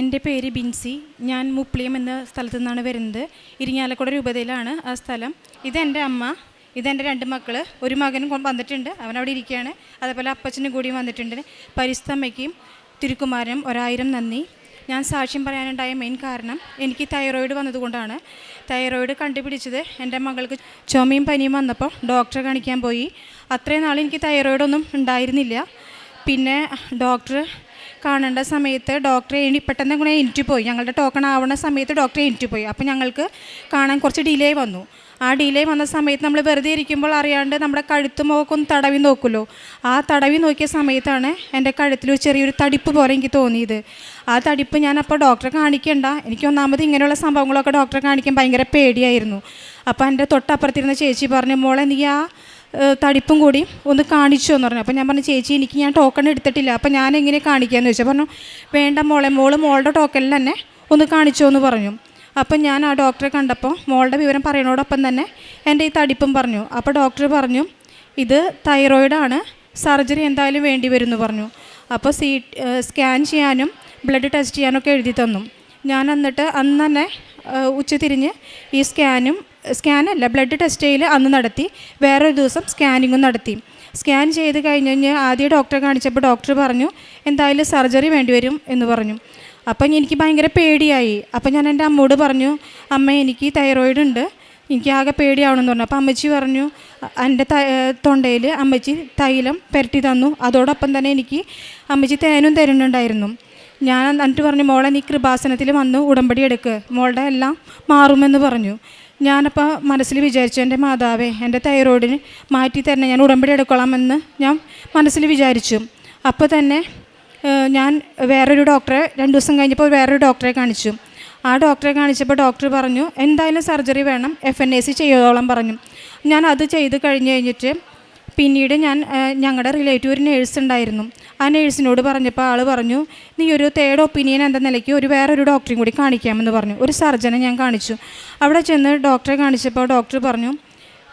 എൻ്റെ പേര് ബിൻസി. ഞാൻ മുപ്ലിയം എന്ന സ്ഥലത്തു നിന്നാണ് വരുന്നത്. ഇരിങ്ങാലക്കുട രൂപതയിലാണ് ആ സ്ഥലം. ഇതെൻ്റെ അമ്മ, ഇതെൻ്റെ 2 മക്കൾ. ഒരു മകനും വന്നിട്ടുണ്ട്, അവനവിടെ ഇരിക്കുകയാണ്. അതേപോലെ അപ്പച്ചനും കൂടി വന്നിട്ടുണ്ട്. പരിസ്ഥമ്മയ്ക്കും തിരുക്കുമാരനും 1000 നന്ദി. ഞാൻ സാക്ഷ്യം പറയാനുണ്ടായ മെയിൻ കാരണം എനിക്ക് തൈറോയിഡ് വന്നതുകൊണ്ടാണ്. തൈറോയിഡ് കണ്ടുപിടിച്ചത് എൻ്റെ മകൾക്ക് ചുമയും പനിയും വന്നപ്പോൾ ഡോക്ടറെ കാണിക്കാൻ പോയി. അത്രയും നാൾ എനിക്ക് തൈറോയിഡൊന്നും ഉണ്ടായിരുന്നില്ല. പിന്നെ ഡോക്ടർ കാണേണ്ട സമയത്ത് ഡോക്ടറെ പെട്ടെന്ന് കൂടെ എണീറ്റ് പോയി. ഞങ്ങളുടെ ടോക്കൺ ആവുന്ന സമയത്ത് ഡോക്ടറെ എണീറ്റ് പോയി. അപ്പോൾ ഞങ്ങൾക്ക് കാണാൻ കുറച്ച് ഡിലേ വന്നു. ആ ഡിലേ വന്ന സമയത്ത് നമ്മൾ വെറുതെ ഇരിക്കുമ്പോൾ അറിയാണ്ട് നമ്മുടെ കഴുത്ത് മുഖമൊക്കെ ഒന്ന് തടവി നോക്കുമല്ലോ. ആ തടവി നോക്കിയ സമയത്താണ് എൻ്റെ കഴുത്തിൽ ചെറിയൊരു തടിപ്പ് പോലെ എനിക്ക് തോന്നിയത്. ആ തടിപ്പ് ഞാനപ്പോൾ ഡോക്ടറെ കാണിക്കേണ്ട, എനിക്ക് ഒന്നാമത് ഇങ്ങനെയുള്ള സംഭവങ്ങളൊക്കെ ഡോക്ടറെ കാണിക്കാൻ ഭയങ്കര പേടിയായിരുന്നു. അപ്പോൾ എൻ്റെ തൊട്ടപ്പുറത്തിരുന്ന ചേച്ചി പറഞ്ഞു, മോളെ നീ ആ തടിപ്പും കൂടി ഒന്ന് കാണിച്ചു എന്ന് പറഞ്ഞു. അപ്പോൾ ഞാൻ പറഞ്ഞു, ചേച്ചി ഞാൻ ടോക്കൺ എടുത്തിട്ടില്ല, അപ്പോൾ ഞാൻ എങ്ങനെ കാണിക്കാമെന്ന് ചോദിച്ചു. പറഞ്ഞു, വേണ്ട മോളുടെ ടോക്കണിൽ തന്നെ ഒന്ന് കാണിച്ചോ എന്ന് പറഞ്ഞു. അപ്പം ഞാൻ ആ ഡോക്ടറെ കണ്ടപ്പോൾ മോളുടെ വിവരം പറയുന്നതോടൊപ്പം തന്നെ എൻ്റെ ഈ തടിപ്പും പറഞ്ഞു. അപ്പോൾ ഡോക്ടർ പറഞ്ഞു, ഇത് തൈറോയിഡാണ്, സർജറി എന്തായാലും വേണ്ടി വരും എന്ന് പറഞ്ഞു. അപ്പോൾ സ്കാൻ ചെയ്യാനും ബ്ലഡ് ടെസ്റ്റ് ചെയ്യാനൊക്കെ എഴുതി തന്നു. ഞാൻ എന്നിട്ട് അന്ന് തന്നെ ഉച്ചതിരിഞ്ഞ് ഈ സ്കാനല്ല ബ്ലഡ് ടെസ്റ്റ് ചെയ്യൽ അന്ന് നടത്തി. വേറൊരു ദിവസം സ്കാനിങ്ങും നടത്തി. സ്കാൻ ചെയ്ത് കഴിഞ്ഞ് ആദ്യം ഡോക്ടറെ കാണിച്ചപ്പോൾ ഡോക്ടർ പറഞ്ഞു, എന്തായാലും സർജറി വേണ്ടി വരും എന്ന് പറഞ്ഞു. അപ്പം എനിക്ക് ഭയങ്കര പേടിയായി. അപ്പം ഞാൻ എൻ്റെ അമ്മയോട് പറഞ്ഞു, അമ്മ എനിക്ക് തൈറോയിഡ് ഉണ്ട്, എനിക്ക് ആകെ പേടിയാവണമെന്ന് പറഞ്ഞു. അപ്പോൾ അമ്മച്ചി പറഞ്ഞു, എൻ്റെ തൊണ്ടയിൽ അമ്മച്ചി തൈലം പുരട്ടി തന്നു. അതോടൊപ്പം തന്നെ എനിക്ക് അമ്മച്ചി തേനും തരുന്നുണ്ടായിരുന്നു. ഞാൻ എന്നിട്ട് പറഞ്ഞു, മോളെ നീ കൃപാസനത്തിൽ വന്ന് ഉടമ്പടി എടുക്കുക, മോളുടെ എല്ലാം മാറുമെന്ന് പറഞ്ഞു. ഞാനപ്പോൾ മനസ്സിൽ വിചാരിച്ചു, എൻ്റെ മാതാവേ എൻ്റെ തൈറോയിഡിന് മാറ്റി തരണം, ഞാൻ ഉടമ്പടി എടുക്കലാമെന്ന് ഞാൻ മനസ്സിൽ വിചാരിച്ചു. അപ്പോൾ തന്നെ ഞാൻ വേറൊരു ഡോക്ടറെ 2 ദിവസം കഴിഞ്ഞപ്പോൾ വേറൊരു ഡോക്ടറെ കാണിച്ചു. ആ ഡോക്ടറെ കാണിച്ചപ്പോൾ ഡോക്ടർ പറഞ്ഞു, എന്തായാലും സർജറി വേണം, FNAC ചെയ്തോളം പറഞ്ഞു. ഞാൻ അത് ചെയ്ത് കഴിഞ്ഞിട്ട് പിന്നീട് ഞങ്ങളുടെ റിലേറ്റീവ് ഒരു നേഴ്സ് ഉണ്ടായിരുന്നു. ആ നേഴ്സിനോട് പറഞ്ഞപ്പോൾ ആൾ പറഞ്ഞു, നീ ഒരു 3rd ഒപ്പീനിയൻ എന്ന നിലയ്ക്ക് വേറൊരു ഡോക്ടറെയും കൂടി കാണിക്കാമെന്ന് പറഞ്ഞു. ഒരു സർജനെ ഞാൻ കാണിച്ചു. അവിടെ ചെന്ന് ഡോക്ടറെ കാണിച്ചപ്പോൾ ഡോക്ടർ പറഞ്ഞു,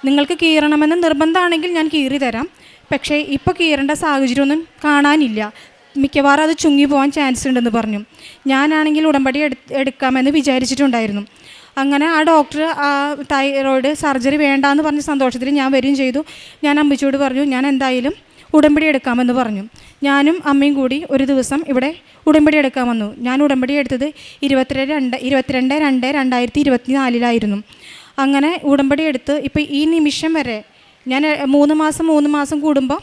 നിങ്ങൾക്ക് കീറണമെന്ന് നിർബന്ധമാണെങ്കിൽ ഞാൻ കീറി തരാം, പക്ഷേ ഇപ്പോൾ കീറേണ്ട സാഹചര്യമൊന്നും കാണാനില്ല, മിക്കവാറും അത് ചുങ്ങി പോകാൻ ചാൻസ് ഉണ്ടെന്ന് പറഞ്ഞു. ഞാനാണെങ്കിൽ ഉടമ്പടി എടുക്കാമെന്ന് വിചാരിച്ചിട്ടുണ്ടായിരുന്നു. അങ്ങനെ ആ ഡോക്ടർ ആ തൈറോയിഡ് സർജറി വേണ്ടാന്ന് പറഞ്ഞ സന്തോഷത്തിൽ ഞാൻ വരികയും ചെയ്തു. ഞാൻ അമ്മച്ചിയോട് പറഞ്ഞു, ഞാൻ എന്തായാലും ഉടമ്പടി എടുക്കാമെന്ന് പറഞ്ഞു. ഞാനും അമ്മയും കൂടി ഒരു ദിവസം ഇവിടെ ഉടമ്പടി എടുക്കാൻ വന്നു. ഞാൻ ഉടമ്പടി എടുത്തത് 22/2/2024 അങ്ങനെ ഉടമ്പടി എടുത്ത് ഇപ്പോൾ ഈ നിമിഷം വരെ ഞാൻ 3 മാസം കൂടുമ്പോൾ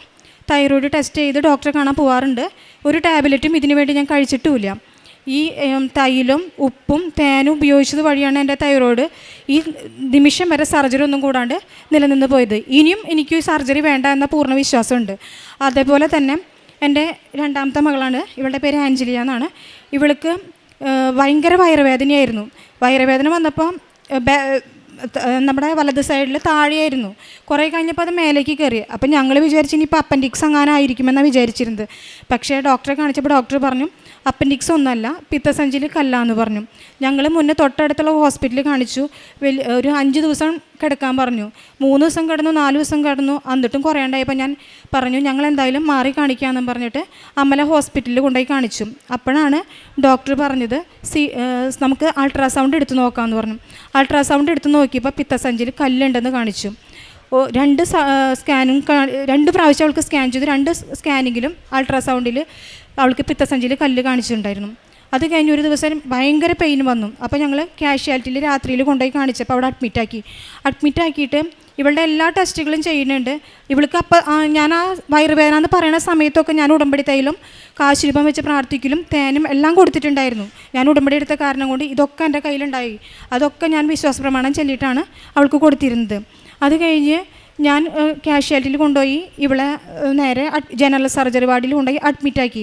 തൈറോയിഡ് ടെസ്റ്റ് ചെയ്ത് ഡോക്ടറെ കാണാൻ പോകാറുണ്ട്. ഒരു ടാബ്ലറ്റും ഇതിനു വേണ്ടി ഞാൻ കഴിച്ചിട്ടുമില്ല. ഈ തൈലും ഉപ്പും തേനും ഉപയോഗിച്ചത് വഴിയാണ് എൻ്റെ തൈറോയിഡ് ഈ നിമിഷം വരെ സർജറി ഒന്നും കൂടാണ്ട് നിലനിന്ന് പോയത്. ഇനിയും എനിക്ക് സർജറി വേണ്ട എന്ന പൂർണ്ണ വിശ്വാസമുണ്ട്. അതേപോലെ തന്നെ എൻ്റെ 2ാമത്തെ മകളാണ്, ഇവളുടെ പേര് ആഞ്ചലിയ എന്നാണ്. ഇവൾക്ക് ഭയങ്കര വയറുവേദനയായിരുന്നു. വയറുവേദന വന്നപ്പോൾ നമ്മുടെ വലത് സൈഡിൽ താഴെയായിരുന്നു. കുറേ കഴിഞ്ഞപ്പോൾ അത് മേലേക്ക് കയറി. അപ്പം ഞങ്ങൾ വിചാരിച്ചു ഇനിയിപ്പോൾ അപ്പൻഡിക്സ് അങ്ങാനായിരിക്കുമെന്നാണ് വിചാരിച്ചിരുന്നത്. പക്ഷേ ഡോക്ടറെ കാണിച്ചപ്പോൾ ഡോക്ടർ പറഞ്ഞു, അപ്പൻഡിക്സ് ഒന്നുമല്ല, പിത്തസഞ്ചിയിൽ കല്ലാന്ന് പറഞ്ഞു. ഞങ്ങൾ മുന്നേ തൊട്ടടുത്തുള്ള ഹോസ്പിറ്റലിൽ കാണിച്ചു. ഒരു 5 ദിവസം കിടക്കാൻ പറഞ്ഞു. 3 ദിവസം കിടന്നു, 4 ദിവസം കിടന്നു, എന്നിട്ടും കുറയാണ്ടായപ്പോൾ ഞാൻ പറഞ്ഞു, ഞങ്ങൾ എന്തായാലും മാറി കാണിക്കാമെന്നും പറഞ്ഞിട്ട് അമല ഹോസ്പിറ്റലിൽ കൊണ്ടുപോയി കാണിച്ചു. അപ്പോഴാണ് ഡോക്ടർ പറഞ്ഞത്, നമുക്ക് അൾട്രാസൗണ്ട് എടുത്ത് നോക്കാമെന്ന് പറഞ്ഞു. അൾട്രാസൗണ്ട് എടുത്ത് നോക്കിയപ്പോൾ പിത്തസഞ്ചിയിൽ കല്ലുണ്ടെന്ന് കാണിച്ചു. 2 പ്രാവശ്യം അവൾക്ക് സ്കാൻ ചെയ്തു. 2 സ്കാനിങ്ങിലും അൾട്രാസൗണ്ടിൽ അവൾക്ക് പിത്തസഞ്ചിയിൽ കല്ല് കാണിച്ചിട്ടുണ്ടായിരുന്നു. അത് കഴിഞ്ഞ് ഒരു ദിവസം ഭയങ്കര പെയിൻ വന്നു. അപ്പോൾ ഞങ്ങൾ കാഷ്വാലിറ്റിയിൽ രാത്രിയിൽ കൊണ്ടുപോയി കാണിച്ചപ്പോൾ അവിടെ അഡ്മിറ്റാക്കിയിട്ട് ഇവളുടെ എല്ലാ ടെസ്റ്റുകളും ചെയ്യുന്നുണ്ട്. ഇവൾക്ക് ഞാൻ ആ വയറുവേദന എന്ന് പറയുന്ന സമയത്തൊക്കെ ഞാൻ ഉടമ്പടി തൈലും കാശുരൂപം വെച്ച് പ്രാർത്ഥിക്കലും തേനും എല്ലാം കൊടുത്തിട്ടുണ്ടായിരുന്നു. ഞാൻ ഉടമ്പടി എടുത്ത കാരണം കൊണ്ട് ഇതൊക്കെ എൻ്റെ കയ്യിലുണ്ടായി. അതൊക്കെ ഞാൻ വിശ്വാസ പ്രമാണം ചൊല്ലിയിട്ടാണ് അവൾക്ക് കൊടുത്തിരുന്നത്. അത് കഴിഞ്ഞ് ഞാൻ കാഷ്വാലിറ്റിയിൽ കൊണ്ടുപോയി ഇവളെ നേരെ ജനറൽ സർജറി വാർഡിൽ കൊണ്ടുപോയി അഡ്മിറ്റാക്കി.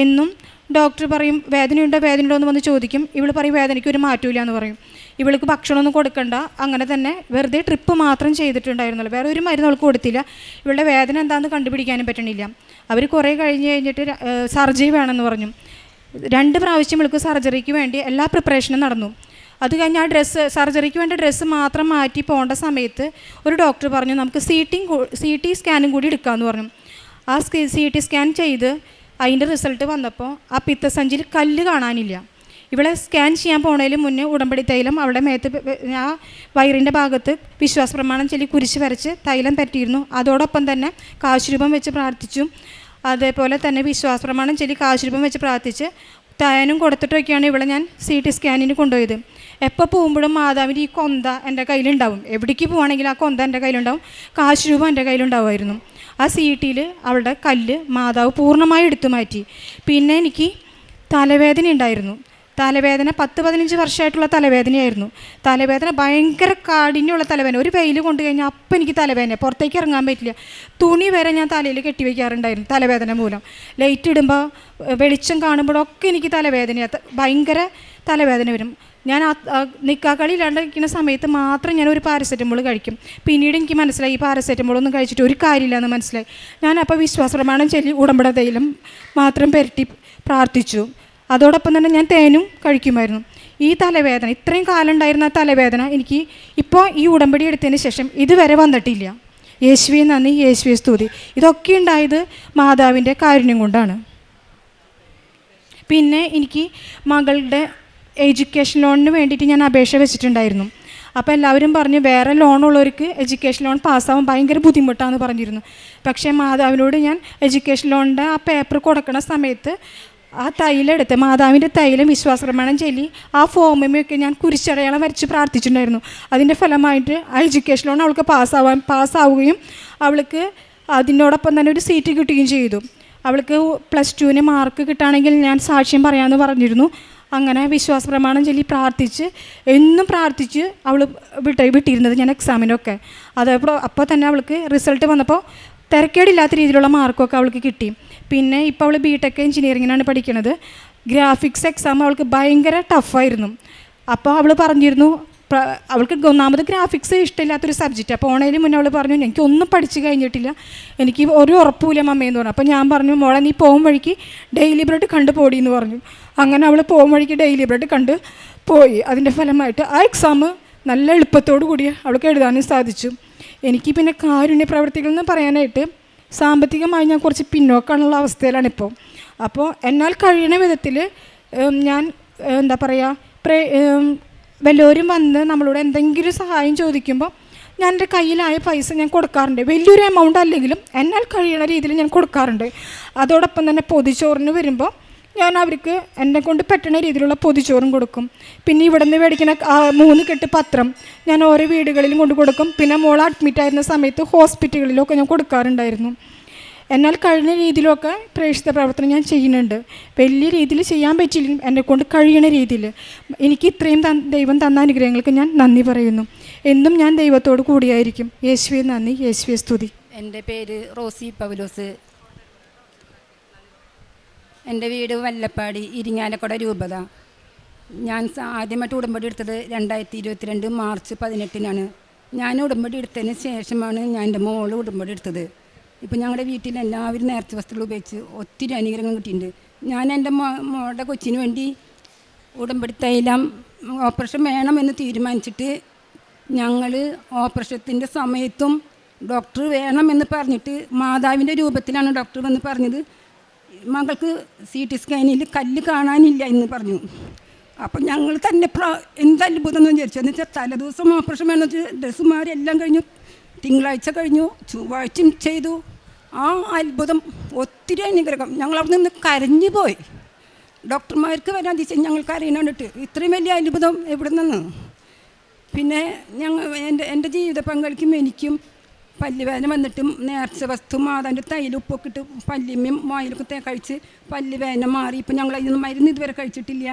എന്നും ഡോക്ടർ പറയും, വേദനയുണ്ടോ എന്ന് വന്ന് ചോദിക്കും. ഇവൾ പറയും, വേദനയ്ക്ക് ഒരു മാറ്റമില്ല എന്ന് പറയും. ഇവൾക്ക് ഭക്ഷണമൊന്നും കൊടുക്കണ്ട, അങ്ങനെ തന്നെ വെറുതെ ട്രിപ്പ് മാത്രം ചെയ്തിട്ടുണ്ടായിരുന്നുള്ളൂ, വേറെ ഒരു മരുന്ന് അവൾക്ക് കൊടുത്തില്ല. ഇവളുടെ വേദന എന്താണെന്ന് കണ്ടുപിടിക്കാനും പറ്റണില്ല. അവർ കുറേ കഴിഞ്ഞിട്ട് സർജറി വേണമെന്ന് പറഞ്ഞു. 2 പ്രാവശ്യം ഇവൾക്ക് സർജറിക്ക് വേണ്ടി എല്ലാ പ്രിപ്പറേഷനും നടന്നു. അത് കഴിഞ്ഞ് ആ സർജറിക്ക് വേണ്ട ഡ്രസ്സ് മാത്രം മാറ്റി പോകേണ്ട സമയത്ത് ഒരു ഡോക്ടർ പറഞ്ഞു, നമുക്ക് CT സ്കാനും കൂടി എടുക്കാമെന്ന് പറഞ്ഞു. ആ CT സ്കാൻ ചെയ്ത് അതിൻ്റെ റിസൾട്ട് വന്നപ്പോൾ ആ പിത്തസഞ്ചിയിൽ കല്ല് കാണാനില്ല. ഇവളെ സ്കാൻ ചെയ്യാൻ പോണതിന് മുന്നേ ഉടമ്പടി തൈലം അവളുടെ മേത്ത് ആ വയറിൻ്റെ ഭാഗത്ത് വിശ്വാസ പ്രമാണം ചൊല്ലി കുരിശ് വരച്ച് തൈലം പറ്റിയിരുന്നു. അതോടൊപ്പം തന്നെ കാശുരൂപം വെച്ച് പ്രാർത്ഥിച്ചു. അതേപോലെ തന്നെ വിശ്വാസ പ്രമാണം ചൊല്ലി കാശുരൂപം വെച്ച് പ്രാർത്ഥിച്ച് തയനും കൊടുത്തിട്ടൊക്കെയാണ് ഇവിടെ ഞാൻ CT സ്കാനിന് കൊണ്ടുപോയത്. എപ്പോൾ പോകുമ്പോഴും മാതാവിൻ്റെ ഈ കൊന്ത എൻ്റെ കയ്യിലുണ്ടാവും. എവിടേക്ക് പോവുകയാണെങ്കിലും ആ കൊന്ത എൻ്റെ കയ്യിലുണ്ടാവും, കാശുരൂപം എൻ്റെ കയ്യിലുണ്ടാവുമായിരുന്നു. ആ CTയിൽ അവളുടെ കല്ല് മാതാവ് പൂർണ്ണമായി എടുത്തു മാറ്റി. പിന്നെ എനിക്ക് തലവേദന ഉണ്ടായിരുന്നു. തലവേദന 10-15 വർഷമായിട്ടുള്ള തലവേദനയായിരുന്നു. തലവേദന ഭയങ്കര കാഠിന്യമുള്ള തലവേദന. ഒരു വെയിൽ കൊണ്ടു കഴിഞ്ഞാൽ അപ്പം എനിക്ക് തലവേദന, പുറത്തേക്ക് ഇറങ്ങാൻ പറ്റില്ല. തുണി വരെ ഞാൻ തലയിൽ കെട്ടിവെക്കാറുണ്ടായിരുന്നു തലവേദന മൂലം. ലൈറ്റ് ഇടുമ്പോൾ വെളിച്ചം കാണുമ്പോഴൊക്കെ എനിക്ക് തലവേദനയാണ്, ഭയങ്കര തലവേദന വരും. ഞാൻ നിക്കാക്കളി ഇല്ലാണ്ടിരിക്കുന്ന സമയത്ത് മാത്രം ഞാൻ ഒരു പാരസെറ്റമോൾ കഴിക്കും. പിന്നീട് എനിക്ക് മനസ്സിലായി ഈ പാരസെറ്റമോളൊന്നും കഴിച്ചിട്ട് ഒരു കാര്യമില്ല എന്ന് മനസ്സിലായി. ഞാൻ അപ്പോൾ വിശ്വാസപ്രമാണം ചൊല്ലി ഉടമ്പടി തൈലം മാത്രം പുരട്ടി പ്രാർത്ഥിച്ചു. അതോടൊപ്പം തന്നെ ഞാൻ തേനും കഴിക്കുമായിരുന്നു. ഈ തലവേദന, ഇത്രയും കാലം ഉണ്ടായിരുന്ന തലവേദന എനിക്ക് ഇപ്പോൾ ഈ ഉടമ്പടി എടുത്തതിന് ശേഷം ഇതുവരെ വന്നിട്ടില്ല. യേശുവേ നന്ദി, യേശുവേ സ്തുതി. ഇതൊക്കെ ഉണ്ടായത് മാതാവിൻ്റെ കാരുണ്യം കൊണ്ടാണ്. പിന്നെ എനിക്ക് മകളുടെ എഡ്യൂക്കേഷൻ ലോണിന് വേണ്ടിയിട്ട് ഞാൻ അപേക്ഷ വെച്ചിട്ടുണ്ടായിരുന്നു. അപ്പോൾ എല്ലാവരും പറഞ്ഞു വേറെ ലോണുള്ളവർക്ക് എഡ്യൂക്കേഷൻ ലോൺ പാസ്സാവാൻ ഭയങ്കര ബുദ്ധിമുട്ടാണെന്ന് പറഞ്ഞിരുന്നു. പക്ഷേ മാതാവിനോട് ഞാൻ എഡ്യൂക്കേഷൻ ലോണിൻ്റെ ആ പേപ്പർ കൊടുക്കുന്ന സമയത്ത് ആ തൈലെടുത്ത് മാതാവിൻ്റെ തൈലം വിശ്വാസപ്രമാണം ചൊല്ലി ആ ഫോമിമൊക്കെ ഞാൻ കുരിശടയാളം വരച്ച് പ്രാർത്ഥിച്ചിട്ടുണ്ടായിരുന്നു. അതിൻ്റെ ഫലമായിട്ട് ആ എഡ്യൂക്കേഷൻ ലോൺ അവൾക്ക് പാസ്സാവുകയും അവൾക്ക് അതിനോടൊപ്പം തന്നെ ഒരു സീറ്റ് കിട്ടുകയും ചെയ്തു. അവൾക്ക് +2 മാർക്ക് കിട്ടുകയാണെങ്കിൽ ഞാൻ സാക്ഷ്യം പറയാമെന്ന് പറഞ്ഞിരുന്നു. അങ്ങനെ വിശ്വാസപ്രമാണം ചൊല്ലി പ്രാർത്ഥിച്ച് എന്നും പ്രാർത്ഥിച്ച് അവൾ വിട്ടിരുന്നത് ഞാൻ എക്സാമിനൊക്കെ. അപ്പോൾ തന്നെ അവൾക്ക് റിസൾട്ട് വന്നപ്പോൾ തിരക്കേടില്ലാത്ത രീതിയിലുള്ള മാർക്കൊക്കെ അവൾക്ക് കിട്ടി. പിന്നെ ഇപ്പോൾ അവൾ BTech എഞ്ചിനീയറിങ്ങിനാണ് പഠിക്കുന്നത്. ഗ്രാഫിക്സ് എക്സാം അവൾക്ക് ഭയങ്കര ടഫായിരുന്നു. അപ്പോൾ അവൾ പറഞ്ഞിരുന്നു അവൾക്ക് ഒന്നാമത് ഗ്രാഫിക്സ് ഇഷ്ടമില്ലാത്തൊരു സബ്ജക്റ്റ്. അപ്പോൾ ഓണയിൽ മുന്നേ അവൾ പറഞ്ഞു എനിക്കൊന്നും പഠിച്ച് കഴിഞ്ഞിട്ടില്ല, എനിക്ക് ഒരു ഉറപ്പുമില്ല മമ്മയെന്ന് പറഞ്ഞു. അപ്പോൾ ഞാൻ പറഞ്ഞു മോളെ നീ പോകും വഴിക്ക് ഡെയിലി ബ്രെഡ് കണ്ടു പോടിയെന്ന് പറഞ്ഞു. അങ്ങനെ അവൾ പോകും വഴിക്ക് ഡെയിലി ബ്രെഡ് കണ്ട് പോയി. അതിൻ്റെ ഫലമായിട്ട് ആ എക്സാം നല്ല എളുപ്പത്തോടു കൂടി അവൾക്ക് എഴുതാനും സാധിച്ചു. എനിക്ക് പിന്നെ കാരുണ്യ പ്രവർത്തികൾ എന്ന് പറയാനായിട്ട് സാമ്പത്തികമായി ഞാൻ കുറച്ച് പിന്നോക്കമുള്ള അവസ്ഥയിലാണിപ്പോൾ. അപ്പോൾ എന്നാൽ കഴിയുന്ന വിധത്തിൽ ഞാൻ എന്താ പറയുക, വല്ലവരും വന്ന് നമ്മളോട് എന്തെങ്കിലും സഹായം ചോദിക്കുമ്പോൾ ഞാൻ എൻ്റെ കയ്യിലായ പൈസ ഞാൻ കൊടുക്കാറുണ്ട്. വലിയൊരു എമൗണ്ട് അല്ലെങ്കിലും എന്നാൽ കഴിയുന്ന രീതിയിൽ ഞാൻ കൊടുക്കാറുണ്ട്. അതോടൊപ്പം തന്നെ പൊതിച്ചോറിന് വരുമ്പോൾ ഞാൻ അവർക്ക് എന്നെ കൊണ്ട് പറ്റുന്ന രീതിയിലുള്ള പൊതിച്ചോറും കൊടുക്കും. പിന്നെ ഇവിടെ നിന്ന് മേടിക്കുന്ന 3 കെട്ട് പത്രം ഞാൻ ഓരോ വീടുകളിലും കൊണ്ട് കൊടുക്കും. പിന്നെ മോൾ അഡ്മിറ്റായിരുന്ന സമയത്ത് ഹോസ്പിറ്റലുകളിലൊക്കെ ഞാൻ കൊടുക്കാറുണ്ടായിരുന്നു. എന്നാൽ കഴിഞ്ഞ രീതിയിലൊക്കെ പ്രേക്ഷിത പ്രവർത്തനം ഞാൻ ചെയ്യുന്നുണ്ട്. വലിയ രീതിയിൽ ചെയ്യാൻ പറ്റിയില്ലെങ്കിലും എന്നെക്കൊണ്ട് കഴിയണ രീതിയിൽ എനിക്ക് ഇത്രയും ദൈവം തന്ന അനുഗ്രഹങ്ങൾക്ക് ഞാൻ നന്ദി പറയുന്നു. എന്നും ഞാൻ ദൈവത്തോട് കൂടിയായിരിക്കും. യേശുവേ നന്ദി, യേശുവേ സ്തുതി. എൻ്റെ പേര് റോസി പൗലോസ്. എൻ്റെ വീട് വല്ലപ്പാടി, ഇരിങ്ങാലക്കുട രൂപത. ഞാൻ ആദ്യമായിട്ട് ഉടമ്പടി എടുത്തത് 2022 മാർച്ച് 18-നാണ്. ഞാൻ ഉടമ്പടി എടുത്തതിന് ശേഷമാണ് ഞാൻ എൻ്റെ മോള് ഉടമ്പടി എടുത്തത്. ഇപ്പം ഞങ്ങളുടെ വീട്ടിൽ എല്ലാവരും നേർച്ച വസ്തുക്കൾ ഉപയോഗിച്ച് ഒത്തിരി അനുഗ്രഹം കിട്ടിയിട്ടുണ്ട്. ഞാൻ എൻ്റെ മോളുടെ കൊച്ചിന് വേണ്ടി ഉടമ്പടി തൈലം ഓപ്പറേഷൻ വേണമെന്ന് തീരുമാനിച്ചിട്ട് ഞങ്ങൾ ഓപ്പറേഷത്തിൻ്റെ സമയത്തും ഡോക്ടർ വേണമെന്ന് പറഞ്ഞിട്ട് മാതാവിൻ്റെ രൂപത്തിലാണ് ഡോക്ടർ വന്ന് പറഞ്ഞത് മകൾക്ക് CT സ്കാനിൽ കല്ല് കാണാനില്ല എന്ന് പറഞ്ഞു. അപ്പം ഞങ്ങൾ തന്നെ എന്ത് അത്ഭുതം എന്ന് വിചാരിച്ചു. എന്ന് വെച്ചാൽ തലേദിവസം ഓപ്പറേഷൻ വേണമെന്ന് വെച്ചാൽ ഡ്രസ്സുമാരെല്ലാം കഴിഞ്ഞു, തിങ്കളാഴ്ച കഴിഞ്ഞു, ചൊവ്വാഴ്ചയും ചെയ്തു. ആ അത്ഭുതം ഒത്തിരി അനുഗ്രഹം. ഞങ്ങൾ അവിടെ നിന്ന് കരഞ്ഞു പോയി. ഡോക്ടർമാർക്ക് വരാൻ തിരിച്ച് ഞങ്ങൾക്ക് അറിയണോണ്ടിട്ട് ഇത്രയും വലിയ അത്ഭുതം എവിടെ നിന്ന്. പിന്നെ എൻ്റെ ജീവിത പങ്കാളിക്കും എനിക്കും പല്ലുവേദന വന്നിട്ടും നേർച്ച വസ്തു മാതാവിൻ്റെ തൈല് ഉപ്പൊക്കെ ഇട്ട് പല്ലിമ്മയും വായിലൊക്കെ കഴിച്ച് പല്ലുവേദന മാറി. ഇപ്പം ഞങ്ങൾ അതിന് മരുന്ന് ഇതുവരെ കഴിച്ചിട്ടില്ല.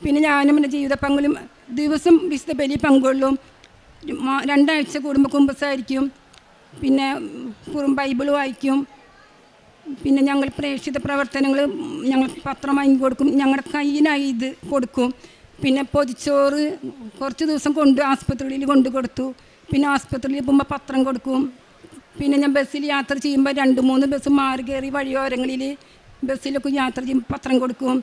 പിന്നെ ഞാനും എൻ്റെ ജീവിത പങ്കും ദിവസം വിശുദ്ധ ബലി പങ്കുകൊള്ളും. 2 ആഴ്ച കൂടുമ്പോൾ കുമ്പസാരിക്കും. പിന്നെ ബൈബിൾ വായിക്കും. പിന്നെ ഞങ്ങൾ പ്രേക്ഷിത പ്രവർത്തനങ്ങൾ ഞങ്ങൾ പത്രം വാങ്ങി കൊടുക്കും. ഞങ്ങളുടെ കയ്യിനായി ഇത് കൊടുക്കും. പിന്നെ പൊതിച്ചോറ് കുറച്ച് ദിവസം ആസ്പത്രിയിൽ കൊണ്ടു കൊടുത്തു. പിന്നെ ആസ്പത്രിയിൽ പോകുമ്പോൾ പത്രം കൊടുക്കും. പിന്നെ ഞാൻ ബസ്സിൽ യാത്ര ചെയ്യുമ്പോൾ 2-3 ബസ് മാറി കയറി വഴിയോരങ്ങളിൽ ബസ്സിലൊക്കെ യാത്ര ചെയ്യുമ്പോൾ പത്രം കൊടുക്കും.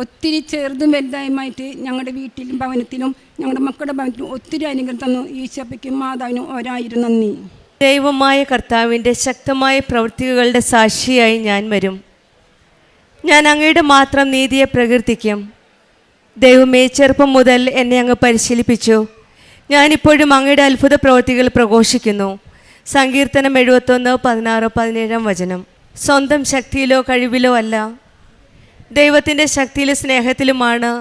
ഒത്തിരി ചെറുതും വലുതായുമായിട്ട് ഞങ്ങളുടെ വീട്ടിലും ഭവനത്തിലും ഞങ്ങളുടെ മക്കളുടെ ഭവനത്തിലും ഒത്തിരി അനുഗ്രഹം തന്നു. ഈശോയ്ക്കും മാതാവിനും 1000 നന്ദി. ദൈവമായ കർത്താവിൻ്റെ ശക്തമായ പ്രവൃത്തികളുടെ സാക്ഷിയായി ഞാൻ വരും. ഞാൻ അങ്ങയുടെ മാത്രം നീതിയെ പ്രകീർത്തിക്കും. ദൈവമേ, ചെറുപ്പം മുതൽ എന്നെ അങ്ങ് പരിശീലിപ്പിച്ചു. ഞാനിപ്പോഴും അങ്ങയുടെ അത്ഭുത പ്രവൃത്തികൾ പ്രഘോഷിക്കുന്നു. സങ്കീർത്തനം 71:16-17 സ്വന്തം ശക്തിയിലോ കഴിവിലോ അല്ല, ദൈവത്തിൻ്റെ ശക്തിയിലും സ്നേഹത്തിലുമാണ്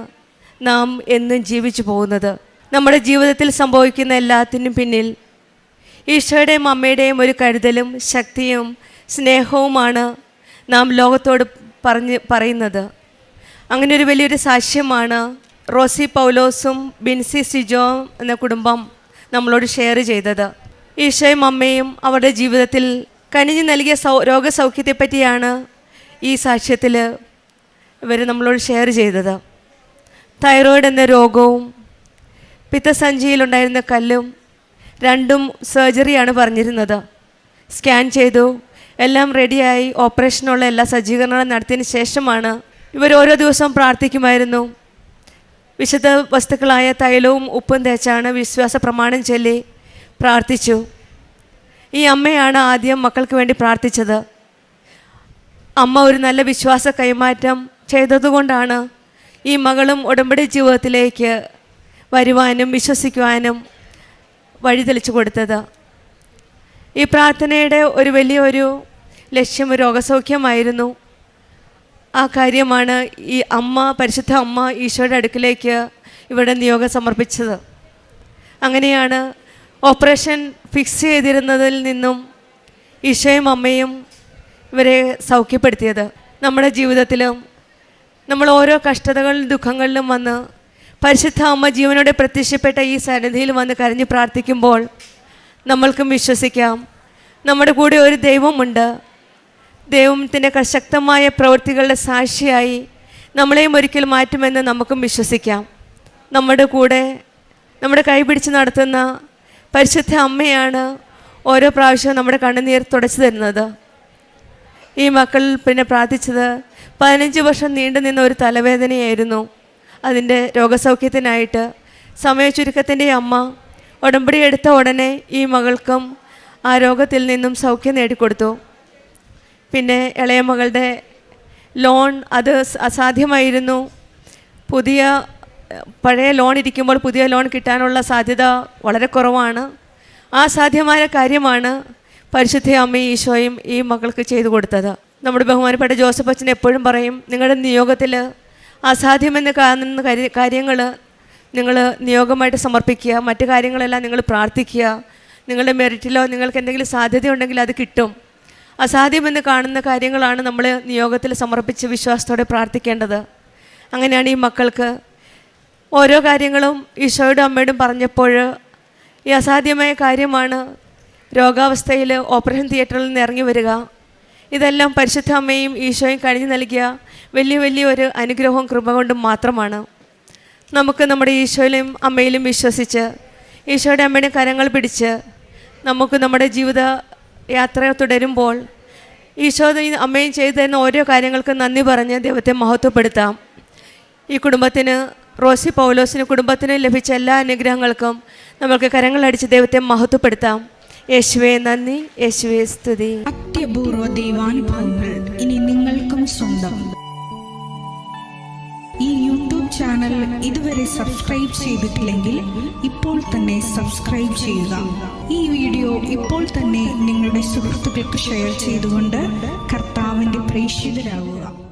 നാം എന്നും ജീവിച്ചു പോകുന്നത്. നമ്മുടെ ജീവിതത്തിൽ സംഭവിക്കുന്ന എല്ലാത്തിനും പിന്നിൽ ഈശോയുടെയും അമ്മയുടെയും ഒരു കരുതലും ശക്തിയും സ്നേഹവുമാണ് നാം ലോകത്തോട് പറയുന്നത്. അങ്ങനെ ഒരു വലിയൊരു സാക്ഷ്യമാണ് റോസി പൗലോസും ബിൻസി സിജോ എന്ന കുടുംബം നമ്മളോട് ഷെയർ ചെയ്തത്. ഈശോയും അമ്മയും അവരുടെ ജീവിതത്തിൽ കനിഞ്ഞു നൽകിയ രോഗസൗഖ്യത്തെപ്പറ്റിയാണ് ഈ സാക്ഷ്യത്തിൽ ഇവർ നമ്മളോട് ഷെയർ ചെയ്തത്. തൈറോയ്ഡ് എന്ന രോഗവും പിത്തസഞ്ചിയിലുണ്ടായിരുന്ന കല്ലും രണ്ടും സർജറിയാണ് പറഞ്ഞിരുന്നത്. സ്കാൻ ചെയ്തു, എല്ലാം റെഡിയായി, ഓപ്പറേഷനുള്ള എല്ലാ സജ്ജീകരണങ്ങളും നടത്തിയതിന് ശേഷമാണ് ഇവർ ഓരോ ദിവസവും പ്രാർത്ഥിക്കുമായിരുന്നു. വിശുദ്ധ വസ്തുക്കളായ തൈലവും ഉപ്പും തേച്ചാണ് വിശ്വാസ പ്രമാണം ചൊല്ലി പ്രാർത്ഥിച്ചു. ഈ അമ്മയാണ് ആദ്യം മക്കൾക്ക് വേണ്ടി പ്രാർത്ഥിച്ചത്. അമ്മ ഒരു നല്ല വിശ്വാസ കൈമാറ്റം ചെയ്തതുകൊണ്ടാണ് ഈ മകളും ഉടമ്പടി ജീവിതത്തിലേക്ക് വരുവാനും വിശ്വസിക്കുവാനും വഴി തെളിച്ചു കൊടുത്തത്. ഈ പ്രാർത്ഥനയുടെ ഒരു വലിയൊരു ലക്ഷ്യം രോഗസൗഖ്യമായിരുന്നു. ആ കാര്യമാണ് ഈ അമ്മ, പരിശുദ്ധ അമ്മ ഈശോയുടെ അടുക്കിലേക്ക് ഇവിടെ നിയോഗം സമർപ്പിച്ചത്. അങ്ങനെയാണ് ഓപ്പറേഷൻ ഫിക്സ് ചെയ്തിരുന്നതിൽ നിന്നും ഈശോയും അമ്മയും ഇവരെ സൗഖ്യപ്പെടുത്തിയത്. നമ്മുടെ ജീവിതത്തിലും നമ്മൾ ഓരോ കഷ്ടതകളിലും ദുഃഖങ്ങളിലും വന്ന് പരിശുദ്ധ അമ്മ ജീവനോടെ പ്രത്യക്ഷപ്പെട്ട ഈ സന്നിധിയിൽ വന്ന് കരഞ്ഞ് പ്രാർത്ഥിക്കുമ്പോൾ നമ്മൾക്കും വിശ്വസിക്കാം, നമ്മുടെ കൂടെ ഒരു ദൈവമുണ്ട്. ദൈവത്തിൻ്റെ ശക്തമായ പ്രവൃത്തികളുടെ സാക്ഷിയായി നമ്മളെയും ഒരിക്കൽ മാറ്റുമെന്ന് നമുക്കും വിശ്വസിക്കാം. നമ്മുടെ കൂടെ നമ്മുടെ കൈപിടിച്ച് നടത്തുന്ന പരിശുദ്ധ അമ്മയാണ് ഓരോ പ്രാവശ്യവും നമ്മുടെ കണ്ണുനീർ തുടച്ചു തരുന്നത്. ഈ മക്കൾ പിന്നെ പ്രാർത്ഥിച്ചത് 15 വർഷം നീണ്ടു നിന്ന ഒരു തലവേദനയായിരുന്നു. അതിൻ്റെ രോഗസൗഖ്യത്തിനായിട്ട് സമയചുരുക്കത്തിൻ്റെ അമ്മ ഉടമ്പടി എടുത്ത ഉടനെ ഈ മകൾക്കും ആ രോഗത്തിൽ നിന്നും സൗഖ്യം നേടിക്കൊടുത്തു. പിന്നെ ഇളയ മകളുടെ ലോൺ അത് അസാധ്യമായിരുന്നു. പഴയ ലോൺ ഇരിക്കുമ്പോൾ പുതിയ ലോൺ കിട്ടാനുള്ള സാധ്യത വളരെ കുറവാണ്. ആ സാധ്യമായ കാര്യമാണ് പരിശുദ്ധ അമ്മയും ഈശോയും ഈ മകൾക്ക് ചെയ്തു കൊടുത്തത്. നമ്മുടെ ബഹുമാനപ്പെട്ട ജോസഫ് അച്ഛൻ എപ്പോഴും പറയും, നിങ്ങളുടെ നിയോഗത്തിൽ അസാധ്യമെന്ന് കാണുന്ന കാര്യങ്ങൾ നിങ്ങൾ നിയോഗമായിട്ട് സമർപ്പിക്കുക, മറ്റു കാര്യങ്ങളെല്ലാം നിങ്ങൾ പ്രാർത്ഥിക്കുക. നിങ്ങളുടെ മെറിറ്റിലോ നിങ്ങൾക്ക് എന്തെങ്കിലും സാധ്യതയുണ്ടെങ്കിൽ അത് കിട്ടും. അസാധ്യമെന്ന് കാണുന്ന കാര്യങ്ങളാണ് നമ്മൾ നിയോഗത്തിൽ സമർപ്പിച്ച് വിശ്വാസത്തോടെ പ്രാർത്ഥിക്കേണ്ടത്. അങ്ങനെയാണ് ഈ മക്കൾക്ക് ഓരോ കാര്യങ്ങളും ഈശോയോടും അമ്മയോടും പറഞ്ഞപ്പോൾ ഈ അസാധ്യമായ കാര്യമാണ് രോഗാവസ്ഥയിൽ ഓപ്പറേഷൻ തിയേറ്ററിൽ നിന്ന് ഇറങ്ങി വരിക. ഇതെല്ലാം പരിശുദ്ധ അമ്മയും ഈശോയും കഴിഞ്ഞു നൽകിയ വലിയൊരു അനുഗ്രഹവും കൃപ കൊണ്ടും മാത്രമാണ്. നമുക്ക് നമ്മുടെ ഈശോയിലും അമ്മയിലും വിശ്വസിച്ച് ഈശോയുടെ അമ്മയുടെ കരങ്ങൾ പിടിച്ച് നമുക്ക് നമ്മുടെ ജീവിത യാത്ര തുടരുമ്പോൾ ഈശോ അമ്മയും ചെയ്തു തരുന്ന ഓരോ കാര്യങ്ങൾക്കും നന്ദി പറഞ്ഞ് ദൈവത്തെ മഹത്വപ്പെടുത്താം. ഈ കുടുംബത്തിന്, റോസി പൗലോസിന് കുടുംബത്തിന് ലഭിച്ച എല്ലാ അനുഗ്രഹങ്ങൾക്കും നമുക്ക് കരങ്ങളടിച്ച് ദൈവത്തെ മഹത്വപ്പെടുത്താം. യേശുവേ നന്ദി, യേശുവേ സ്തുതി. അത്യപൂർവ ദൈവാനുഭവങ്ങൾ ഇനി നിങ്ങൾക്കും സ്വന്തം. ഈ യൂട്യൂബ് ചാനൽ ഇതുവരെ സബ്സ്ക്രൈബ് ചെയ്തിട്ടില്ലെങ്കിൽ ഇപ്പോൾ തന്നെ സബ്സ്ക്രൈബ് ചെയ്യുക. ഈ വീഡിയോ ഇപ്പോൾ തന്നെ നിങ്ങളുടെ സുഹൃത്തുക്കൾക്ക് ഷെയർ ചെയ്തുകൊണ്ട് കർത്താവിൻ്റെ പ്രേക്ഷിതരാകുക.